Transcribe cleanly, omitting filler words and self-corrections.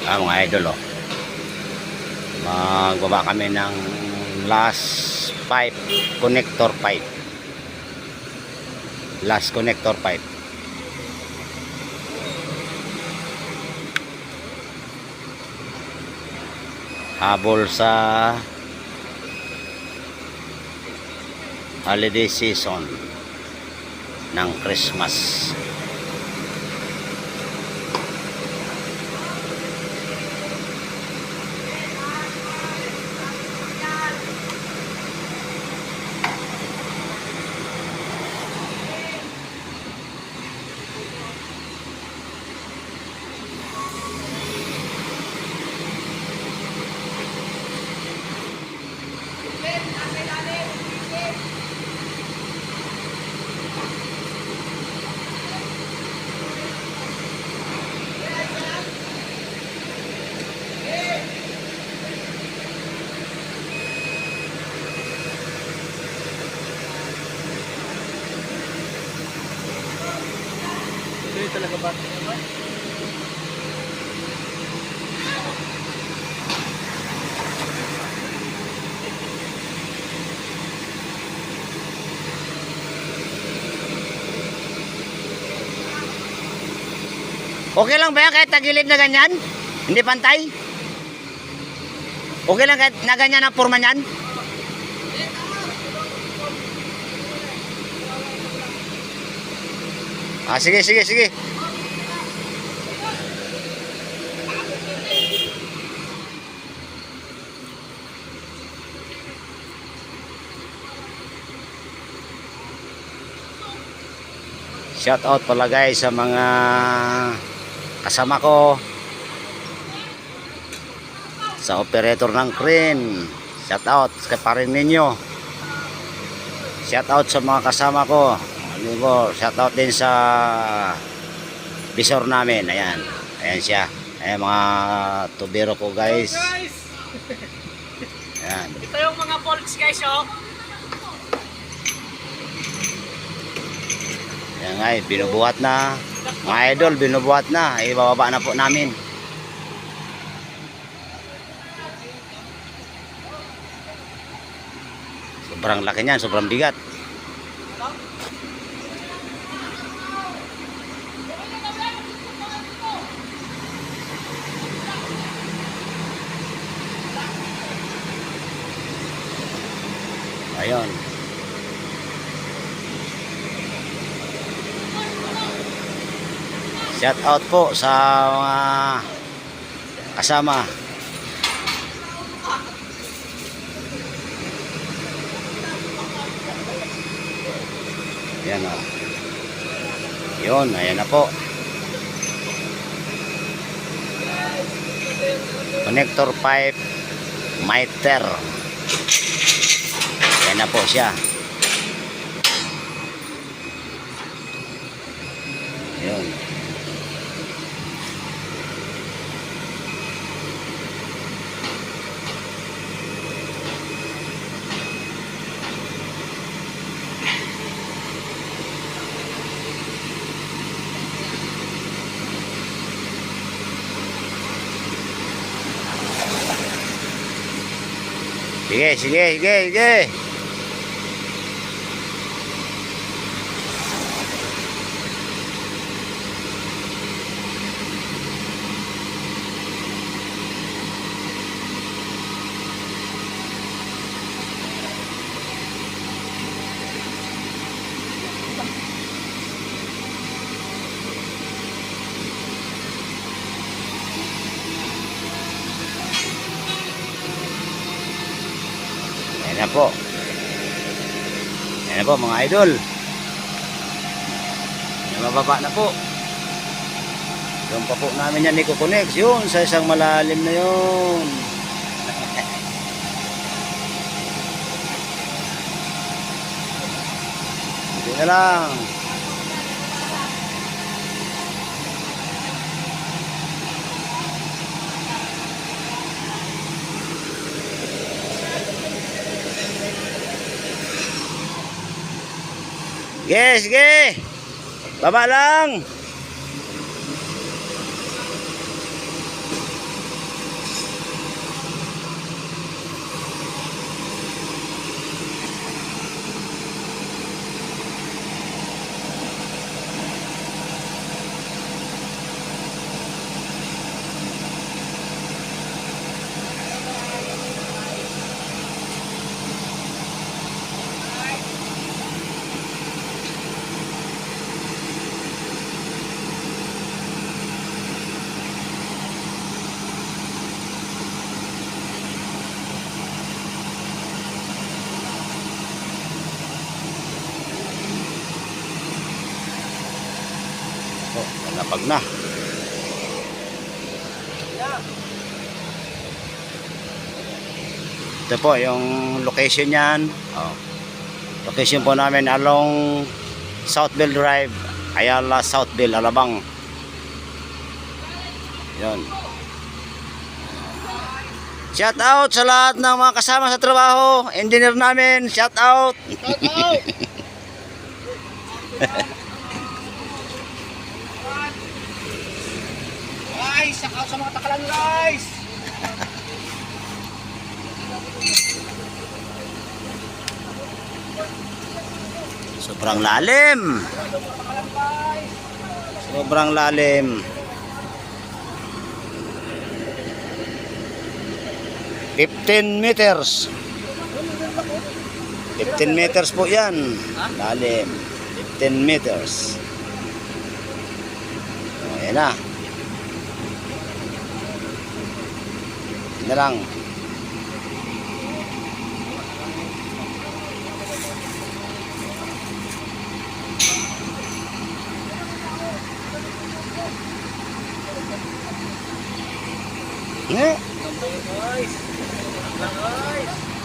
Mga idol, oh. Magbaba kami ng last pipe, connector pipe. Last connector pipe. Habol sa holiday season ng Christmas. Ito talaga ba? Okay lang ba yan kahit tagilid na ganyan? Hindi pantay? Okay lang kahit na ganyan ang forma niyan? Sige, sige, sige. Shout out pala guys sa mga kasama ko sa operator ng crane. Shout out kay parin ninyo. Shout out sa mga kasama ko. Shout out din sa visor namin. Ayan. Ayan siya. Ayan mga tubero ko guys. Ayan. Ito yung mga bolts guys, oh. Ayan nga, binubuhat na. Mga idol, binubuhat na. Ibababa na po namin. Sobrang laki niyan, sobrang bigat. Ayun. Shout out po sa mga kasama. Ayan o. Yun, ayan na po. Connector pipe miter. Ayan na po siya. Ayun. Sige, sige, sige, sige. Ayan na po. Ayan na po mga idol. Ayan, mababa na po. Doon pa po namin yan i-connect. Yun, sa isang malalim na yun. Hindi na lang. Sige, sige. Baba lang. Wag na. Ito po yung location niyan. Oh. Location po namin along Southville Drive, Ayala, Southville, Alabang. Yun. Shout out sa lahat ng mga kasama sa trabaho. Engineer namin, shout out. Shout out! Guys, shout out sa mga takalan guys! Sobrang lalim. Sobrang lalim. $15 meters. 15 meters po yan. Lalim. 15 meters. Ayan na. Ayan na lang. Guys! Guys!